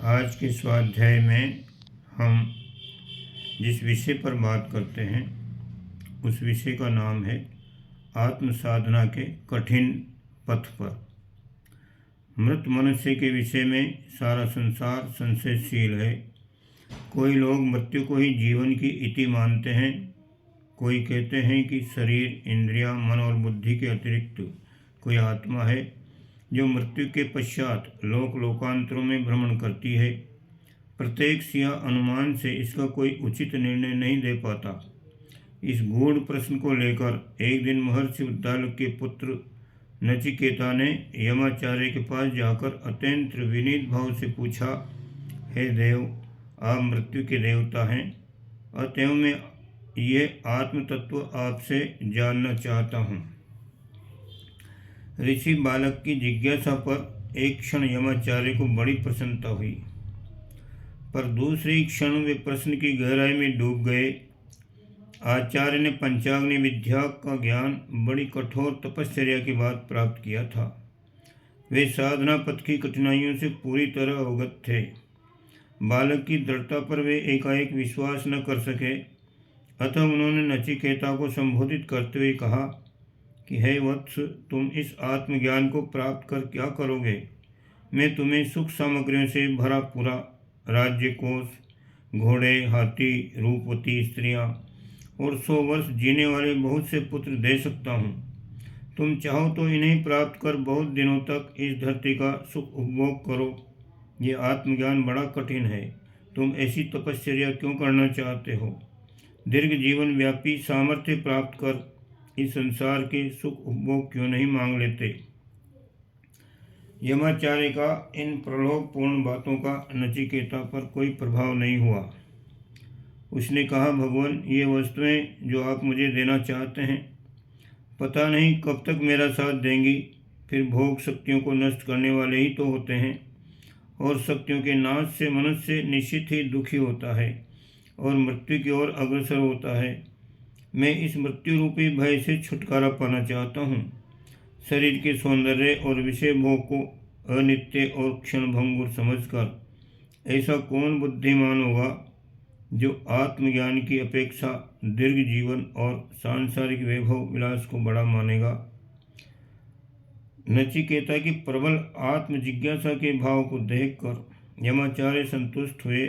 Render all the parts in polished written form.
आज के स्वाध्याय में हम जिस विषय पर बात करते हैं उस विषय का नाम है आत्म साधना के कठिन पथ पर। मृत मनुष्य के विषय में सारा संसार संशयशील है। कोई लोग मृत्यु को ही जीवन की इति मानते हैं। कोई कहते हैं कि शरीर, इंद्रियां, मन और बुद्धि के अतिरिक्त कोई आत्मा है जो मृत्यु के पश्चात लोकांतरों में भ्रमण करती है। प्रत्यक्ष या अनुमान से इसका कोई उचित निर्णय नहीं दे पाता। इस गूढ़ प्रश्न को लेकर एक दिन महर्षि उद्दालक के पुत्र नचिकेता ने यमाचार्य के पास जाकर अत्यंत विनीत भाव से पूछा, हे देव, आप मृत्यु के देवता हैं, अतएव मैं ये आत्म तत्व आपसे जानना चाहता हूँ। ऋषि बालक की जिज्ञासा पर एक क्षण यमाचार्य को बड़ी प्रसन्नता हुई, पर दूसरे क्षण वे प्रश्न की गहराई में डूब गए। आचार्य ने पंचाग्नि विद्या का ज्ञान बड़ी कठोर तपश्चर्या के बाद प्राप्त किया था। वे साधना पथ की कठिनाइयों से पूरी तरह अवगत थे। बालक की दृढ़ता पर वे एकाएक विश्वास न कर सके, अतः उन्होंने नचिकेता को संबोधित करते हुए कहा कि हे वत्स, तुम इस आत्मज्ञान को प्राप्त कर क्या करोगे? मैं तुम्हें सुख सामग्रियों से भरा पूरा राज्य कोष, घोड़े, हाथी, रूपवती स्त्रियां और 100 वर्ष जीने वाले बहुत से पुत्र दे सकता हूँ। तुम चाहो तो इन्हें प्राप्त कर बहुत दिनों तक इस धरती का सुख उपभोग करो। ये आत्मज्ञान बड़ा कठिन है। तुम ऐसी तपश्चर्या क्यों करना चाहते हो? दीर्घ जीवन व्यापी सामर्थ्य प्राप्त कर इस संसार के सुख उपभोग क्यों नहीं मांग लेते? यमाचार्य का इन प्रलोभपूर्ण बातों का नचिकेता पर कोई प्रभाव नहीं हुआ। उसने कहा, भगवान, ये वस्तुएं जो आप मुझे देना चाहते हैं, पता नहीं कब तक मेरा साथ देंगी। फिर भोग शक्तियों को नष्ट करने वाले ही तो होते हैं, और शक्तियों के नाश से मनुष्य निश्चित ही दुखी होता है और मृत्यु की ओर अग्रसर होता है। मैं इस मृत्यु रूपी भय से छुटकारा पाना चाहता हूँ। शरीर के सौंदर्य और विषय भोग को अनित्य और क्षणभंगुर समझकर ऐसा कौन बुद्धिमान होगा जो आत्मज्ञान की अपेक्षा दीर्घ जीवन और सांसारिक वैभव विलास को बड़ा मानेगा? नचिकेता की प्रबल आत्म जिज्ञासा के भाव को देखकर यमाचार्य संतुष्ट हुए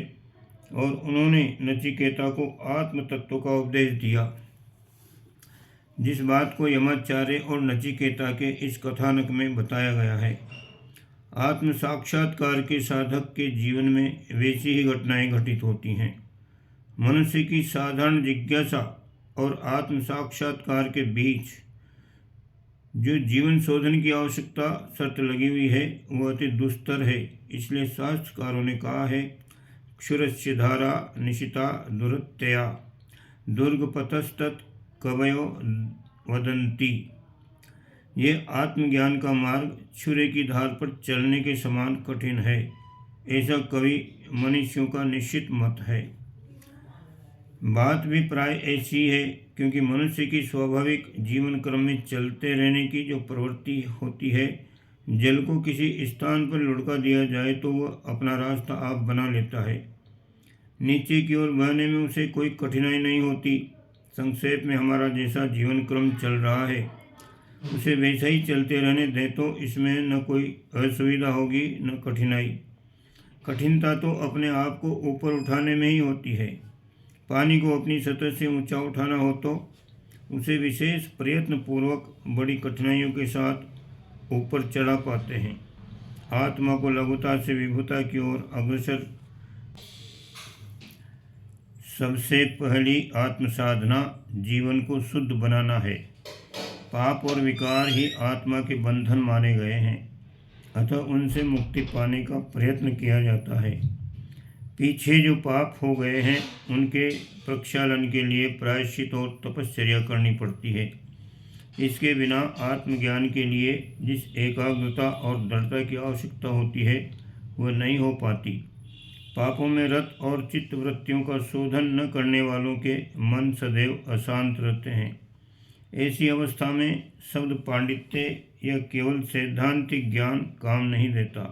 और उन्होंने नचिकेता को आत्म तत्व का उपदेश दिया। जिस बात को यमाचार्य और नचिकेता के इस कथानक में बताया गया है, आत्म साक्षात्कार के साधक के जीवन में वैसी ही घटनाएं घटित होती हैं। मनुष्य की साधारण जिज्ञासा और आत्म साक्षात्कार के बीच जो जीवन शोधन की आवश्यकता शर्त लगी हुई है वह अति दुस्तर है। इसलिए शास्त्रकारों ने कहा है, क्षुरस्य धारा निशिता दुरत्यया दुर्गपतस्तत् कवयो वदन्ति। ये आत्मज्ञान का मार्ग छुरे की धार पर चलने के समान कठिन है, ऐसा कवि मनुष्यों का निश्चित मत है। बात भी प्राय ऐसी है, क्योंकि मनुष्य की स्वाभाविक जीवन क्रम में चलते रहने की जो प्रवृत्ति होती है, जल को किसी स्थान पर लुढ़का दिया जाए तो वह अपना रास्ता आप बना लेता है। नीचे की ओर बहने में उसे कोई कठिनाई नहीं होती। संक्षेप में हमारा जैसा जीवन क्रम चल रहा है उसे वैसा ही चलते रहने दें तो इसमें न कोई असुविधा होगी न कठिनाई। कठिनता तो अपने आप को ऊपर उठाने में ही होती है। पानी को अपनी सतह से ऊंचा उठाना हो तो उसे विशेष प्रयत्न पूर्वक बड़ी कठिनाइयों के साथ ऊपर चढ़ा पाते हैं। आत्मा को लघुता से विभुता की ओर अग्रसर सबसे पहली आत्म साधना जीवन को शुद्ध बनाना है। पाप और विकार ही आत्मा के बंधन माने गए हैं, अतः उनसे मुक्ति पाने का प्रयत्न किया जाता है। पीछे जो पाप हो गए हैं उनके प्रक्षालन के लिए प्रायश्चित और तपश्चर्या करनी पड़ती है। इसके बिना आत्मज्ञान के लिए जिस एकाग्रता और दृढ़ता की आवश्यकता होती है वह नहीं हो पाती। पापों में रत और चित्त वृत्तियों का शोधन न करने वालों के मन सदैव अशांत रहते हैं। ऐसी अवस्था में शब्द पांडित्य या केवल सैद्धांतिक ज्ञान काम नहीं देता।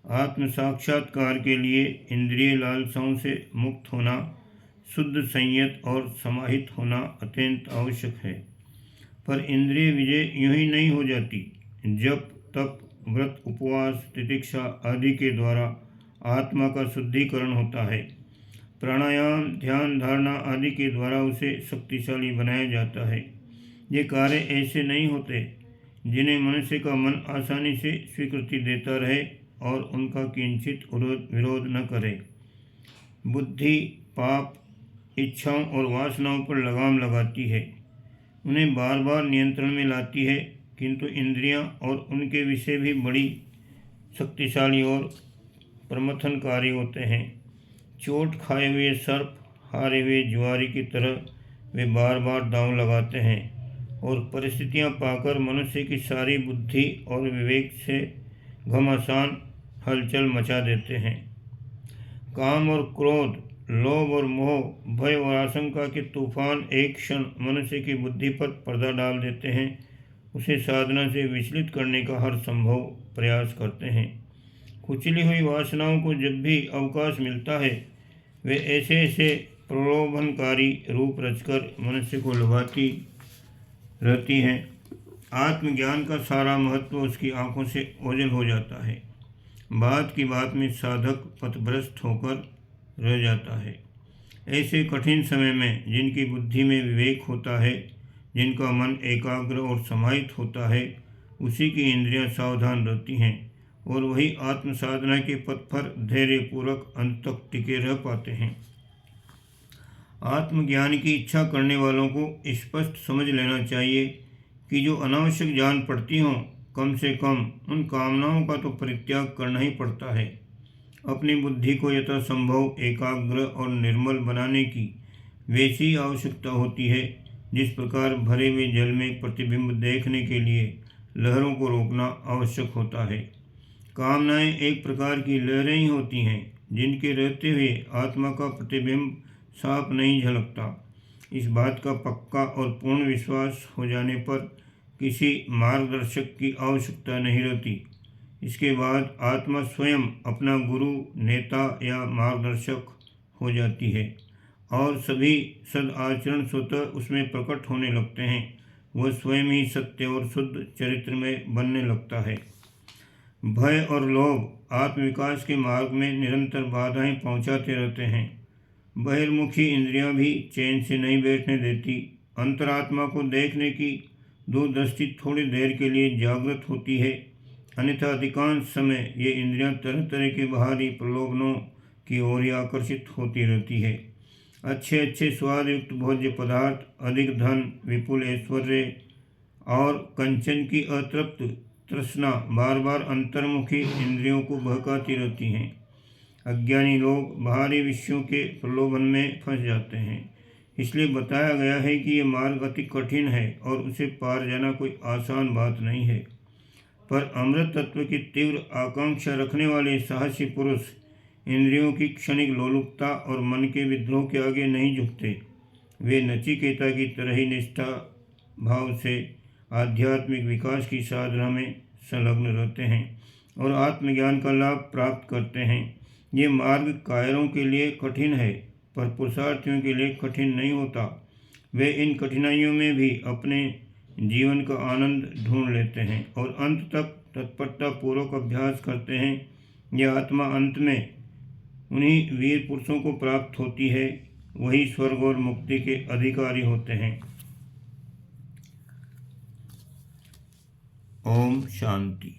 आत्म साक्षात्कार के लिए इंद्रिय लालसाओं से मुक्त होना, शुद्ध संयत और समाहित होना अत्यंत आवश्यक है। पर इंद्रिय विजय यूं ही नहीं हो जाती। जब तक व्रत, उपवास, तितिक्षा आदि के द्वारा आत्मा का शुद्धिकरण होता है, प्राणायाम, ध्यान, धारणा आदि के द्वारा उसे शक्तिशाली बनाया जाता है। ये कार्य ऐसे नहीं होते जिन्हें मनुष्य का मन आसानी से स्वीकृति देता रहे और उनका किंचित विरोध न करे। बुद्धि पाप, इच्छाओं और वासनाओं पर लगाम लगाती है, उन्हें बार बार नियंत्रण में लाती है, किंतु इंद्रियां और उनके विषय भी बड़ी शक्तिशाली और प्रमथनकारी होते हैं। चोट खाए हुए सर्प, हारे हुए जुआरी की तरह वे बार बार दांव लगाते हैं और परिस्थितियां पाकर मनुष्य की सारी बुद्धि और विवेक से घमासान हलचल मचा देते हैं। काम और क्रोध, लोभ और मोह, भय और आशंका के तूफान एक क्षण मनुष्य की बुद्धि पर पर्दा डाल देते हैं, उसे साधना से विचलित करने का हर संभव प्रयास करते हैं। कुचली हुई वासनाओं को जब भी अवकाश मिलता है, वे ऐसे ऐसे प्रलोभनकारी रूप रचकर मनुष्य को लुभाती रहती हैं। आत्मज्ञान का सारा महत्व उसकी आंखों से ओझल हो जाता है। बात की बात में साधक पथभ्रष्ट होकर रह जाता है। ऐसे कठिन समय में जिनकी बुद्धि में विवेक होता है, जिनका मन एकाग्र और समाहित होता है, उसी की इंद्रियां सावधान रहती हैं और वही आत्म साधना के पथ पर धैर्यपूर्वक अंत तक टिके रह पाते हैं। आत्मज्ञान की इच्छा करने वालों को स्पष्ट समझ लेना चाहिए कि जो अनावश्यक जान पड़ती हों, कम से कम उन कामनाओं का तो परित्याग करना ही पड़ता है। अपनी बुद्धि को यथासंभव एकाग्र और निर्मल बनाने की वैसी आवश्यकता होती है जिस प्रकार भरे हुए जल में प्रतिबिंब देखने के लिए लहरों को रोकना आवश्यक होता है। कामनाएं एक प्रकार की लहरें ही होती हैं जिनके रहते हुए आत्मा का प्रतिबिंब साफ नहीं झलकता। इस बात का पक्का और पूर्ण विश्वास हो जाने पर किसी मार्गदर्शक की आवश्यकता नहीं रहती। इसके बाद आत्मा स्वयं अपना गुरु, नेता या मार्गदर्शक हो जाती है और सभी सद आचरण स्वतः उसमें प्रकट होने लगते हैं। वह स्वयं ही सत्य और शुद्ध चरित्र में बनने लगता है। भय और लोभ आत्मविकास के मार्ग में निरंतर बाधाएं पहुंचाते रहते हैं। बहिर्मुखी इंद्रियां भी चैन से नहीं बैठने देती। अंतरात्मा को देखने की दूरदृष्टि थोड़ी देर के लिए जागृत होती है, अन्यथा अधिकांश समय ये इंद्रियां तरह तरह के बाहरी प्रलोभनों की ओर ही आकर्षित होती रहती है। अच्छे अच्छे स्वादयुक्त भोज्य पदार्थ, अधिक धन, विपुल ऐश्वर्य और कंचन की अतृप्त तृष्णा बार बार अंतर्मुखी इंद्रियों को बहकाती रहती हैं। अज्ञानी लोग बाहरी विषयों के प्रलोभन में फंस जाते हैं। इसलिए बताया गया है कि ये मार्ग अति कठिन है और उसे पार जाना कोई आसान बात नहीं है। पर अमृत तत्व की तीव्र आकांक्षा रखने वाले साहसी पुरुष इंद्रियों की क्षणिक लोलुपता और मन के विद्रोह के आगे नहीं झुकते। वे नचिकेता की तरह ही निष्ठा भाव से आध्यात्मिक विकास की साधना में संलग्न रहते हैं और आत्मज्ञान का लाभ प्राप्त करते हैं। ये मार्ग कायरों के लिए कठिन है, पर पुरुषार्थियों के लिए कठिन नहीं होता। वे इन कठिनाइयों में भी अपने जीवन का आनंद ढूंढ लेते हैं और अंत तक तत्परता पूर्वक अभ्यास करते हैं। यह आत्मा अंत में उन्हीं वीर पुरुषों को प्राप्त होती है, वही स्वर्ग और मुक्ति के अधिकारी होते हैं। ओम शांति।